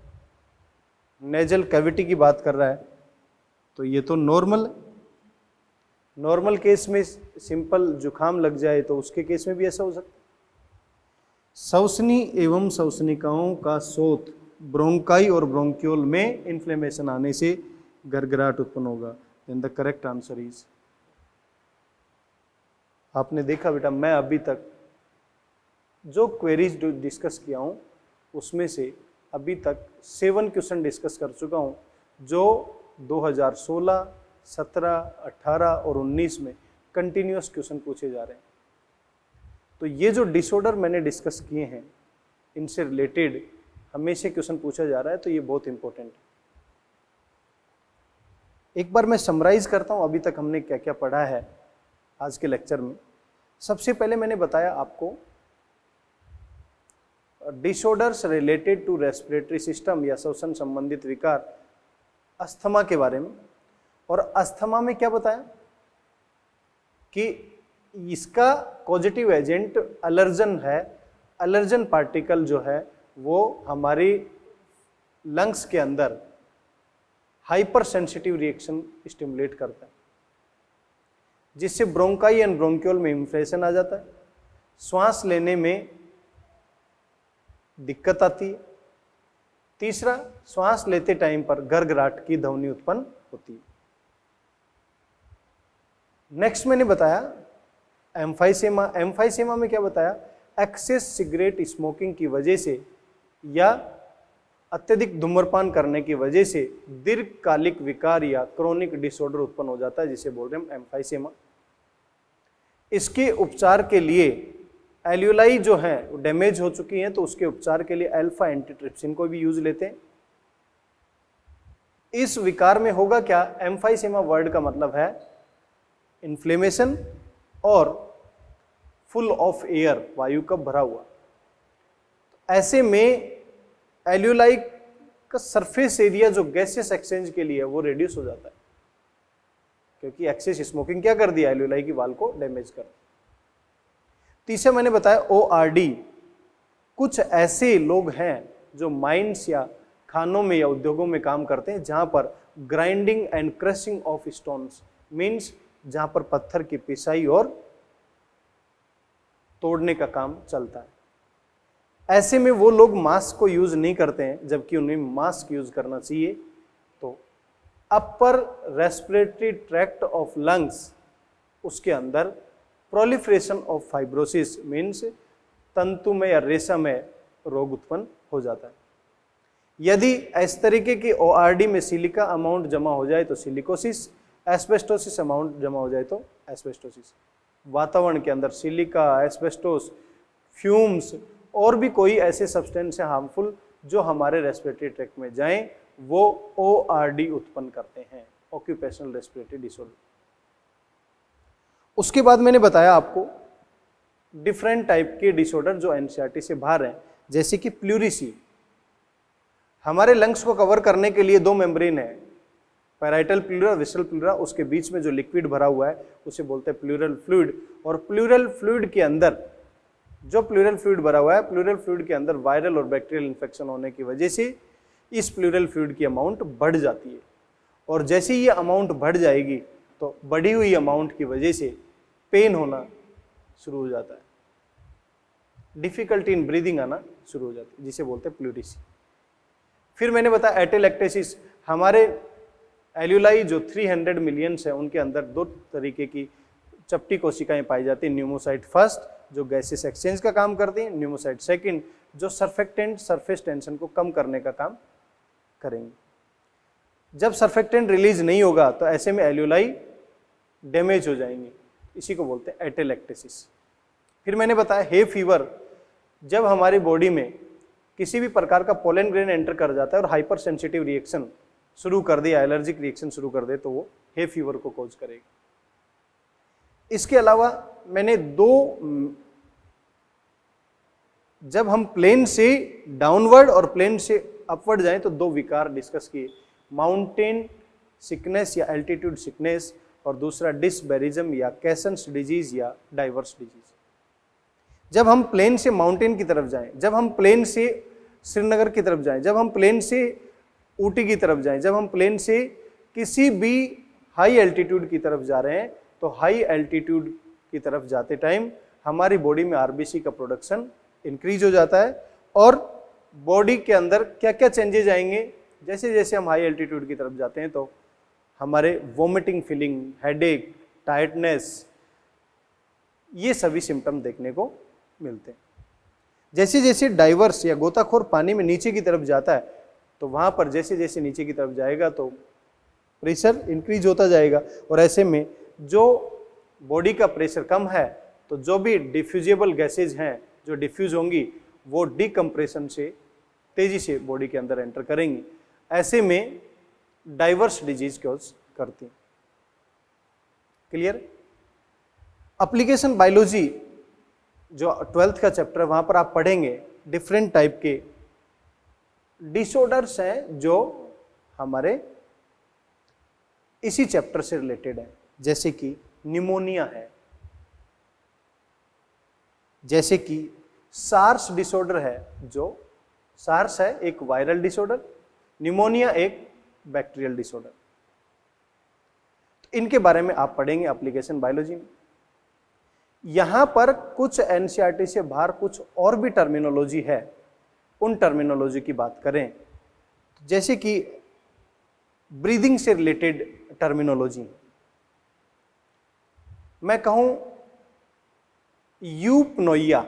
नेजल कैविटी की बात कर रहा है, तो ये तो नॉर्मल है। नॉर्मल केस में सिंपल जुखाम लग जाए तो उसके केस में भी ऐसा हो सकता है। शवसनी एवं शवसनिकाओं का शोथ, ब्रोंकाई और ब्रोंक्यूल में इन्फ्लेमेशन आने से घरघराहट उत्पन्न होगा। Then the correct answer is, आपने देखा बेटा मैं अभी तक जो क्वेरीज डिस्कस किया हूं उसमें से अभी तक 7 क्वेश्चन डिस्कस कर चुका हूं जो 2016, 17, 18 और 19 में कंटिन्यूअस क्वेश्चन पूछे जा रहे हैं। तो ये जो डिसऑर्डर मैंने डिस्कस किए हैं, इनसे रिलेटेड हमेशा क्वेश्चन पूछा जा रहा है, तो ये बहुत इंपॉर्टेंट है। एक बार मैं समराइज करता हूँ अभी तक हमने क्या क्या पढ़ा है आज के लेक्चर में। सबसे पहले मैंने बताया आपको disorders related to respiratory system या श्वसन संबंधित विकार अस्थमा के बारे में। और अस्थमा में क्या बताया कि इसका पॉजिटिव एजेंट अलर्जन है। अलर्जन पार्टिकल जो है वो हमारी लंग्स के अंदर हाइपर सेंसिटिव रिएक्शन स्टिमुलेट करता है, जिससे ब्रोंकाई एंड ब्रोंक्यूल में इन्फ्लेशन आ जाता है, श्वास लेने में दिक्कत आती है। तीसरा, श्वास लेते टाइम पर गड़गड़ाहट की ध्वनि उत्पन्न होती है। नेक्स्ट मैंने बताया एम्फाइसेमा। एम्फाइसेमा में क्या बताया, एक्सेस सिगरेट स्मोकिंग की वजह से या अत्यधिक धूम्रपान करने की वजह से दीर्घकालिक विकार या क्रोनिक डिसऑर्डर उत्पन्न हो जाता है, जिसे बोल रहे हैं एम्फाइसेमा। इसके उपचार के लिए एल्यूलाई जो है वो डैमेज हो चुकी हैं, तो उसके उपचार के लिए अल्फा एंटीट्रिप्सिन को भी यूज लेते हैं। इस विकार में होगा क्या, एम्फाइसेमा वर्ड का मतलब है इन्फ्लेमेशन और फुल ऑफ एयर, वायु का भरा हुआ। ऐसे में एल्यूलाई का सरफेस एरिया जो गैसियस एक्सचेंज के लिए वो रिड्यूस हो जाता है, क्योंकि एक्सेस स्मोकिंग क्या कर दिया, एल्यूलाई की वाल को डैमेज कर। तीसरा मैंने बताया ORD। कुछ ऐसे लोग हैं जो माइंस या खानों में या उद्योगों में काम करते हैं जहां पर grinding and crushing of stones means जहां पर पत्थर की पिसाई और तोड़ने का काम चलता है। ऐसे में वो लोग मास्क को यूज नहीं करते हैं, जबकि उन्हें मास्क यूज करना चाहिए। तो upper respiratory tract of lungs, उसके अंदर प्रोलिफरेशन ऑफ फाइब्रोसिस मीन्स तंतुमय या रेशमय रोग उत्पन्न हो जाता है। यदि इस तरीके की ORD में सिलिका अमाउंट जमा हो जाए तो सिलिकोसिस, एस्बेस्टोसिस अमाउंट जमा हो जाए तो एस्बेस्टोसिस। वातावरण के अंदर सिलिका, एस्बेस्टोस, फ्यूम्स और भी कोई ऐसे सब्सटेंस है हार्मफुल जो हमारे रेस्पिरेटरी ट्रैक्ट में जाएं, वो ORD उत्पन्न करते हैं, ऑक्यूपेशनल रेस्पिरेटरी डिसऑर्डर। उसके बाद मैंने बताया आपको डिफरेंट टाइप के डिसऑर्डर जो NCERT से बाहर हैं, जैसे कि प्लूरिसी। हमारे लंग्स को कवर करने के लिए दो मेम्ब्रेन है, पैराइटल प्लूरा, विसरल प्लूरा। उसके बीच में जो लिक्विड भरा हुआ है उसे बोलते हैं प्लूरल फ्लूइड। और प्लूरल फ्लूइड के अंदर जो प्लूरल फ्लूइड भरा हुआ है, प्लूरल फ्लूइड के अंदर वायरल और बैक्टीरियल इन्फेक्शन होने की वजह से इस प्लूरल फ्लूइड की अमाउंट बढ़ जाती है। और जैसे ही ये अमाउंट बढ़ जाएगी तो बढ़ी हुई अमाउंट की वजह से पेन होना शुरू हो जाता है, डिफिकल्टी इन ब्रीदिंग आना शुरू हो जाती है, जिसे बोलते हैं प्लूरिसी। फिर मैंने बताया एटेलेक्टेसिस। हमारे एल्यूलाई जो 300 मिलियंस है उनके अंदर दो तरीके की चपटी कोशिकाएं पाई जाती हैं। न्यूमोसाइट फर्स्ट जो गैसेस एक्सचेंज का काम करती हैं, न्यूमोसाइट सेकंड जो सर्फेक्टेंट सरफेस टेंशन को कम करने का काम करेंगे। जब सर्फेक्टेंट रिलीज नहीं होगा तो ऐसे में एल्यूलाई डैमेज हो जाएंगे, इसी को बोलते हैं एटेलेक्टेसिस। फिर मैंने बताया हे फीवर। जब हमारी बॉडी में किसी भी प्रकार का पोलन ग्रेन एंटर कर जाता है और हाइपर सेंसिटिव रिएक्शन शुरू कर दे, एलर्जिक रिएक्शन शुरू कर दे, तो वो हे फीवर को कॉज करेगा। इसके अलावा मैंने जब हम प्लेन से डाउनवर्ड और प्लेन से अपवर्ड जाएं तो दो विकार डिस्कस किए, माउंटेन सिकनेस या एल्टीट्यूड सिकनेस और दूसरा डिसबैरिज्म या कैसन्स डिजीज या डाइवर्स डिजीज। जब हम प्लेन से माउंटेन की तरफ जाएं, जब हम प्लेन से श्रीनगर की तरफ जाएं, जब हम प्लेन से ऊटी की तरफ जाएं, जब हम प्लेन से किसी भी हाई एल्टीट्यूड की तरफ जा रहे हैं, तो हाई एल्टीट्यूड की तरफ जाते टाइम हमारी बॉडी में आरबीसी का प्रोडक्शन इंक्रीज हो जाता है। और बॉडी के अंदर क्या क्या चेंजेज आएंगे, जैसे जैसे हम हाई एल्टीट्यूड की तरफ जाते हैं तो हमारे वोमिटिंग फीलिंग, हेडेक, टायर्डनेस, ये सभी सिम्टम देखने को मिलते हैं। जैसे जैसे डाइवर्स या गोताखोर पानी में नीचे की तरफ जाता है तो वहां पर जैसे जैसे नीचे की तरफ जाएगा तो प्रेशर इंक्रीज होता जाएगा, और ऐसे में जो बॉडी का प्रेशर कम है तो जो भी डिफ्यूजेबल गैसेज हैं जो डिफ्यूज होंगी वो डिकम्प्रेशन से तेजी से बॉडी के अंदर एंटर करेंगी, ऐसे में डाइवर्स डिजीज कॉज करती। क्लियर? एप्लीकेशन बायोलॉजी जो 12th का चैप्टर है वहां पर आप पढ़ेंगे डिफरेंट टाइप के डिसऑर्डर्स हैं जो हमारे इसी चैप्टर से रिलेटेड है, जैसे कि निमोनिया है, जैसे कि सार्स डिसऑर्डर है, जो सार्स है एक वायरल डिसऑर्डर, निमोनिया एक बैक्टीरियल डिसऑर्डर। तो इनके बारे में आप पढ़ेंगे एप्लीकेशन बायोलॉजी में। यहां पर कुछ एनसीईआरटी से बाहर कुछ और भी टर्मिनोलॉजी है, उन टर्मिनोलॉजी की बात करें जैसे कि ब्रीदिंग से रिलेटेड टर्मिनोलॉजी, मैं कहूं यूपनोइया,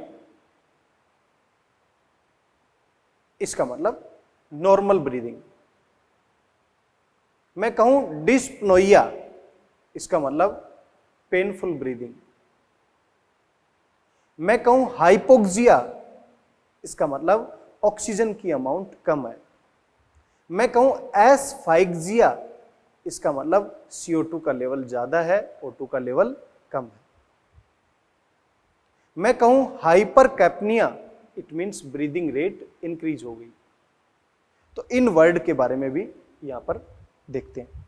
इसका मतलब नॉर्मल ब्रीदिंग। मैं कहूं डिस्पनोइया, इसका मतलब पेनफुल ब्रीदिंग। मैं कहूं हाइपोक्सिया, इसका मतलब ऑक्सीजन की अमाउंट कम है। मैं कहूं एसफाइक्सिया, इसका मतलब CO2 का लेवल ज्यादा है, O2 का लेवल कम है। मैं कहूं hypercapnia, it means breathing rate increase हो गई। तो इन वर्ड के बारे में भी यहां पर देखते हैं।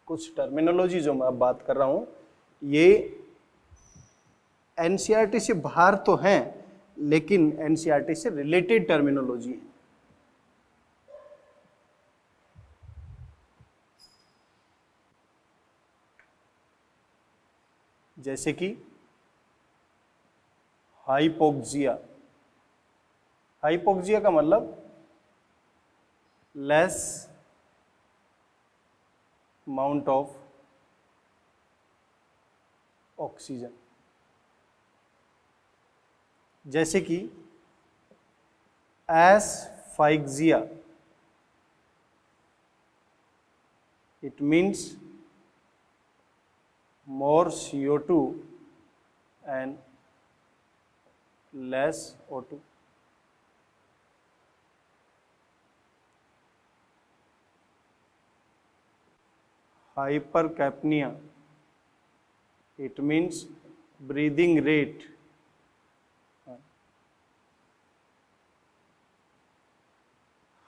कुछ टर्मिनोलॉजी जो मैं अब बात कर रहा हूं ये एनसीईआरटी से बाहर तो हैं, लेकिन एनसीईआरटी से रिलेटेड टर्मिनोलॉजी है। जैसे कि हाइपोक्सिया, हाइपोक्सिया का मतलब लेस अमाउंट ऑफ ऑक्सीजन। जैसे कि asphyxia, it means more CO2 and less O2. Hypercapnia, it means breathing rate.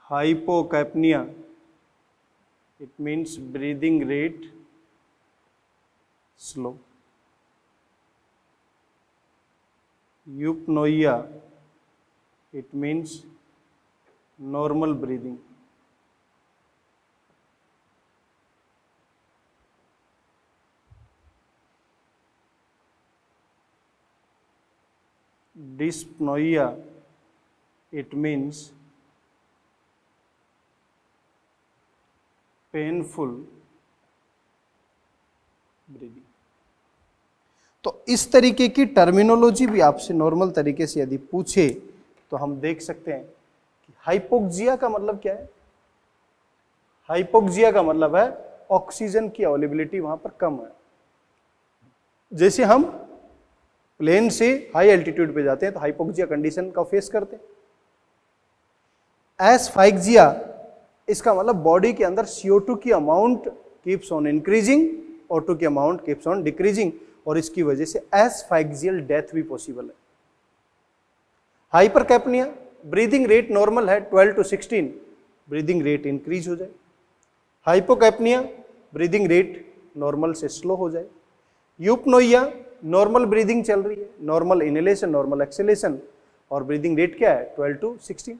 Hypocapnia, it means breathing rate slow. Eupnoia, it means normal breathing. Dyspnoia, it means painful breathing. तो इस तरीके की terminology भी आपसे normal तरीके से यदि पूछे तो हम देख सकते हैं कि हाइपोक्सिया का मतलब क्या है। हाइपोक्सिया का मतलब है ऑक्सीजन की अवेलेबिलिटी वहां पर कम है। जैसे हम प्लेन से हाई एल्टीट्यूड पे जाते हैं तो हाइपोक्सिया कंडीशन का फेस करते हैं। एसफाइक्सिया, इसका मतलब बॉडी के अंदर CO2 की amount keeps on increasing, O2 की अमाउंट कीप्स ऑन डिक्रीजिंग, और इसकी वजह से एसफाइक्सियल डेथ भी पॉसिबल है। हाइपरकैप्निया, ब्रीदिंग रेट नॉर्मल है 12 to 16, ब्रीदिंग रेट इंक्रीज हो जाए। हाइपोकैप्निया, ब्रीदिंग रेट नॉर्मल से स्लो हो जाए। यूपनोइया, नॉर्मल ब्रीदिंग चल रही है, नॉर्मल इनहेलेशन, नॉर्मल एक्सहेलेशन, और ब्रीदिंग रेट क्या है 12 to 16।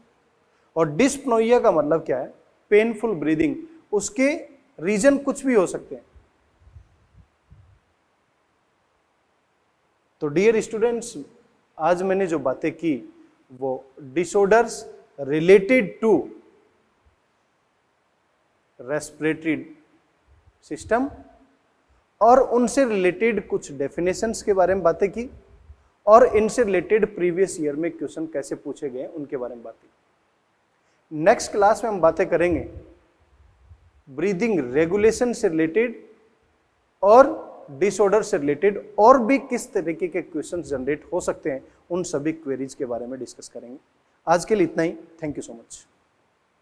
और डिस्पनोइया का मतलब क्या है, पेनफुल ब्रीदिंग। उसके रीजन कुछ भी हो सकते हैं। तो डियर स्टूडेंट्स, आज मैंने जो बातें की वो disorders related to respiratory system और उनसे रिलेटेड कुछ डेफिनेशंस के बारे में बातें की और इनसे रिलेटेड प्रीवियस ईयर में क्वेश्चन कैसे पूछे गए उनके बारे में बातें की। नेक्स्ट क्लास में हम बातें करेंगे ब्रीदिंग रेगुलेशन से रिलेटेड और डिसऑर्डर से रिलेटेड और भी किस तरीके के क्वेश्चंस जनरेट हो सकते हैं, उन सभी क्वेरीज के बारे में डिस्कस करेंगे। आज के लिए इतना ही। Thank you so much.